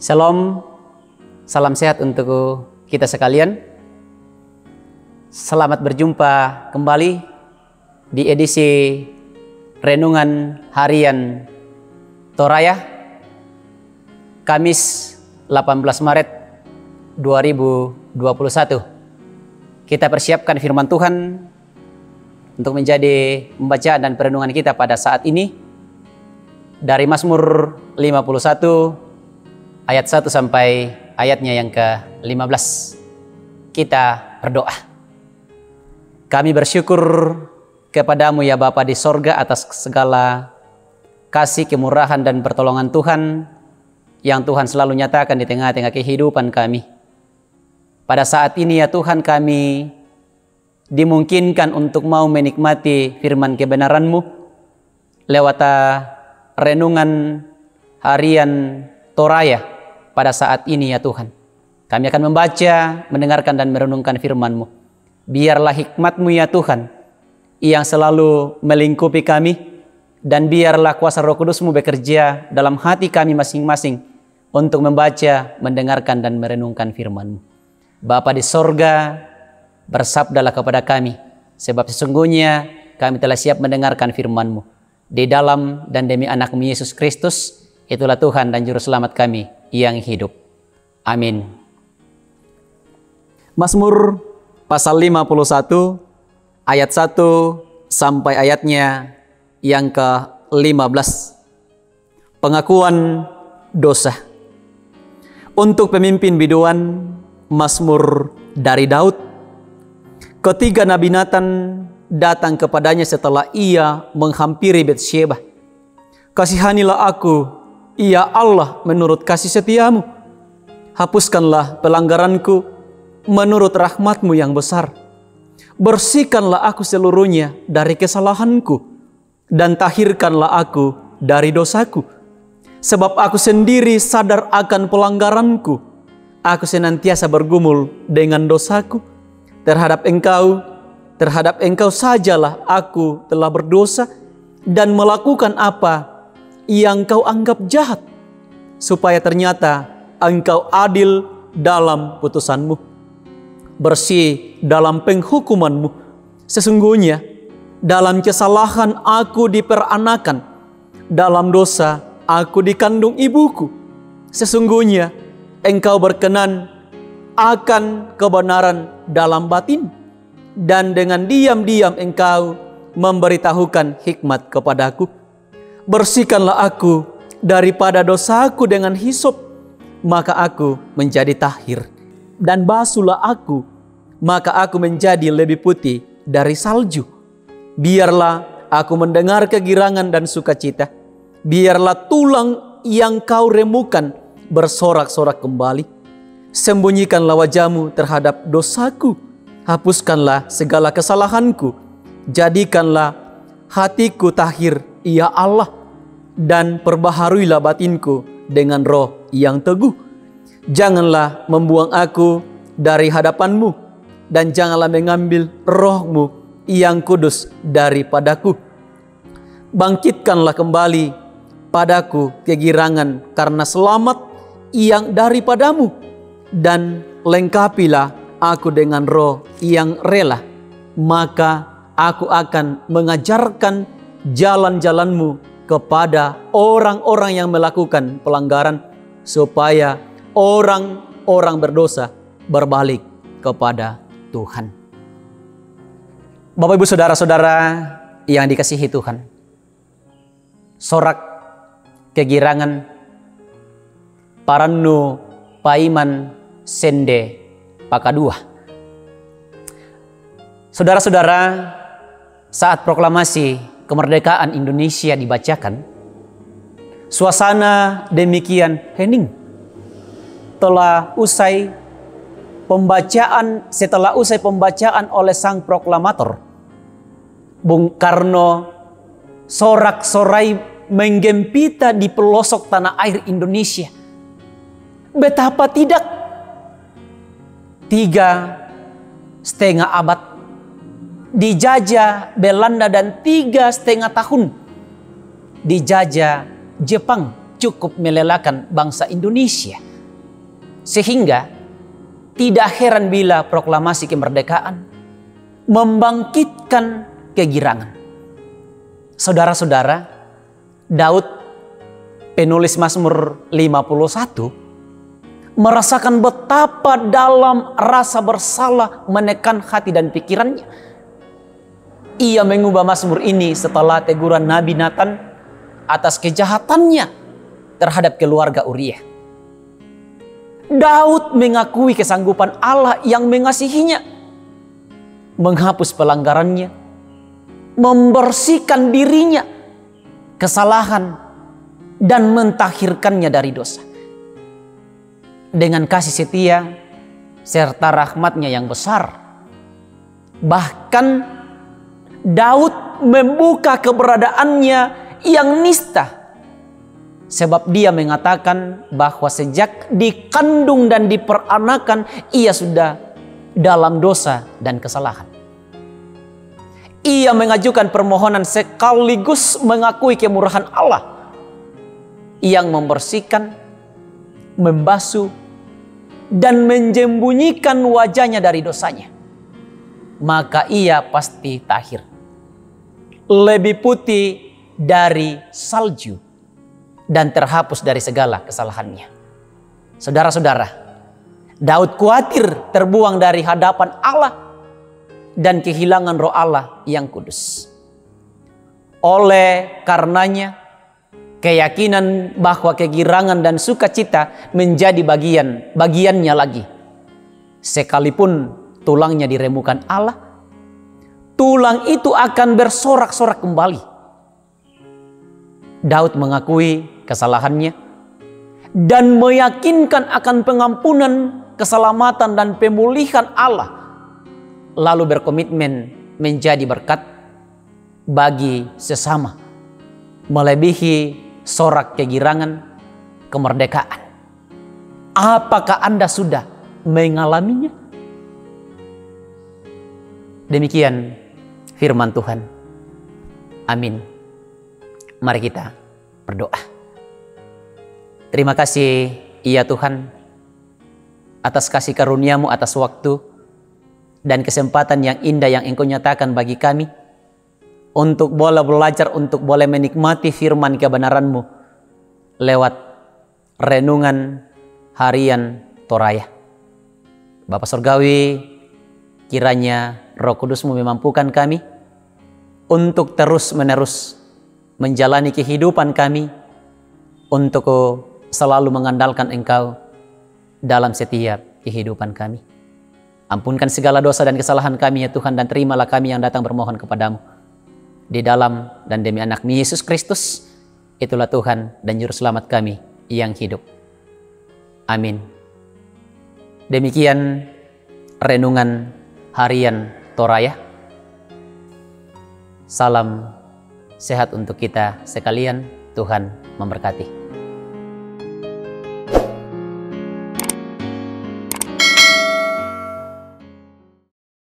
Shalom, salam sehat untuk kita sekalian. Selamat berjumpa kembali di edisi Renungan Harian Toraya, Kamis 18 Maret 2021. Kita persiapkan firman Tuhan untuk menjadi pembacaan dan perenungan kita pada saat ini dari Mazmur 51 ayat 1 sampai ayatnya yang ke-15. Kita berdoa. Kami bersyukur kepadamu ya Bapa di sorga atas segala kasih, kemurahan dan pertolongan Tuhan yang Tuhan selalu nyatakan di tengah-tengah kehidupan kami. Pada saat ini ya Tuhan, kami dimungkinkan untuk mau menikmati firman kebenaran-Mu lewat renungan harian Toraya pada saat ini ya Tuhan. Kami akan membaca, mendengarkan dan merenungkan firman-Mu. Biarlah hikmat-Mu ya Tuhan yang selalu melingkupi kami, dan biarlah kuasa Roh Kudus-Mu bekerja dalam hati kami masing-masing untuk membaca, mendengarkan dan merenungkan firman-Mu. Bapa di sorga, bersabdalah kepada kami, sebab sesungguhnya kami telah siap mendengarkan firman-Mu. Di dalam dan demi anak-Mu Yesus Kristus, itulah Tuhan dan Juru Selamat kami yang hidup. Amin. Mazmur pasal 51 ayat 1 sampai ayatnya yang ke-15. Pengakuan dosa. Untuk pemimpin biduan, Mazmur dari Daud. Ketiga Nabi Natan datang kepadanya setelah ia menghampiri Betsyeba. Kasihanilah aku, ya Allah, menurut kasih setiamu. Hapuskanlah pelanggaranku menurut rahmat-Mu yang besar. Bersihkanlah aku seluruhnya dari kesalahanku, dan tahirkanlah aku dari dosaku. Sebab aku sendiri sadar akan pelanggaranku. Aku senantiasa bergumul dengan dosaku. Terhadap engkau sajalah aku telah berdosa dan melakukan apa yang Kau anggap jahat, supaya ternyata Engkau adil dalam putusan-Mu, bersih dalam penghukuman-Mu. Sesungguhnya dalam kesalahan aku diperanakan, dalam dosa aku dikandung ibuku. Sesungguhnya Engkau berkenan akan kebenaran dalam batin, dan dengan diam-diam Engkau memberitahukan hikmat kepadaku. Bersihkanlah aku daripada dosaku dengan hisop, maka aku menjadi tahir. Dan basuhlah aku, maka aku menjadi lebih putih dari salju. Biarlah aku mendengar kegirangan dan sukacita. Biarlah tulang yang Kau remukan bersorak-sorak kembali. Sembunyikanlah wajah-Mu terhadap dosaku. Hapuskanlah segala kesalahanku. Jadikanlah hatiku tahir, ya Allah, dan perbaharuilah batinku dengan roh yang teguh. Janganlah membuang aku dari hadapan-Mu, dan janganlah mengambil roh-Mu yang kudus daripadaku. Bangkitkanlah kembali padaku kegirangan karena selamat yang daripadamu, dan lengkapilah aku dengan roh yang rela. Maka aku akan mengajarkan jalan-jalan-Mu kepada orang-orang yang melakukan pelanggaran, supaya orang-orang berdosa berbalik kepada Tuhan. Bapak Ibu Saudara-saudara yang dikasihi Tuhan, sorak kegirangan parannu paiman sende pakadua. Saudara-saudara, saat proklamasi kemerdekaan Indonesia dibacakan, suasana demikian hening. Setelah usai pembacaan oleh sang proklamator, Bung Karno sorak-sorai menggempita di pelosok tanah air Indonesia. Betapa tidak, 3,5 abad dijajah Belanda dan 3,5 tahun dijajah Jepang cukup melelahkan bangsa Indonesia. Sehingga tidak heran bila proklamasi kemerdekaan membangkitkan kegirangan. Saudara-saudara, Daud, penulis Mazmur 51, merasakan betapa dalam rasa bersalah menekan hati dan pikirannya. Ia mengubah Mazmur ini setelah teguran Nabi Nathan atas kejahatannya terhadap keluarga Uriah. Daud mengakui kesanggupan Allah yang mengasihinya, menghapus pelanggarannya, membersihkan dirinya, kesalahan, dan mentahirkannya dari dosa. Dengan kasih setia serta rahmatnya yang besar, bahkan Daud membuka keberadaannya yang nista, sebab dia mengatakan bahwa sejak dikandung dan diperanakan ia sudah dalam dosa dan kesalahan. Ia mengajukan permohonan sekaligus mengakui kemurahan Allah yang membersihkan, membasuh, dan menjembunyikan wajahnya dari dosanya. Maka ia pasti tahir, lebih putih dari salju, dan terhapus dari segala kesalahannya. Saudara-saudara, Daud khawatir terbuang dari hadapan Allah dan kehilangan roh Allah yang kudus. Oleh karenanya, keyakinan bahwa kegirangan dan sukacita menjadi bagiannya lagi. Sekalipun tulangnya diremukan Allah, tulang itu akan bersorak-sorak kembali. Daud mengakui kesalahannya dan meyakinkan akan pengampunan, keselamatan, dan pemulihan Allah. Lalu berkomitmen menjadi berkat bagi sesama, melebihi sorak kegirangan kemerdekaan. Apakah Anda sudah mengalaminya? Demikian firman Tuhan. Amin. Mari kita berdoa. Terima kasih ya Tuhan atas kasih karunia-Mu, atas waktu dan kesempatan yang indah yang Engkau nyatakan bagi kami untuk boleh belajar, untuk boleh menikmati firman kebenaran-Mu lewat renungan harian Toraya. Bapa Surgawi, kiranya Roh Kudus-Mu memampukan kami untuk terus-menerus menjalani kehidupan kami, untuk selalu mengandalkan Engkau dalam setiap kehidupan kami. Ampunkan segala dosa dan kesalahan kami ya Tuhan, dan terimalah kami yang datang bermohon kepadamu. Di dalam dan demi anak-Mu Yesus Kristus, itulah Tuhan dan Juru Selamat kami yang hidup. Amin. Demikian renungan harian Toraya. Salam sehat untuk kita sekalian. Tuhan memberkati.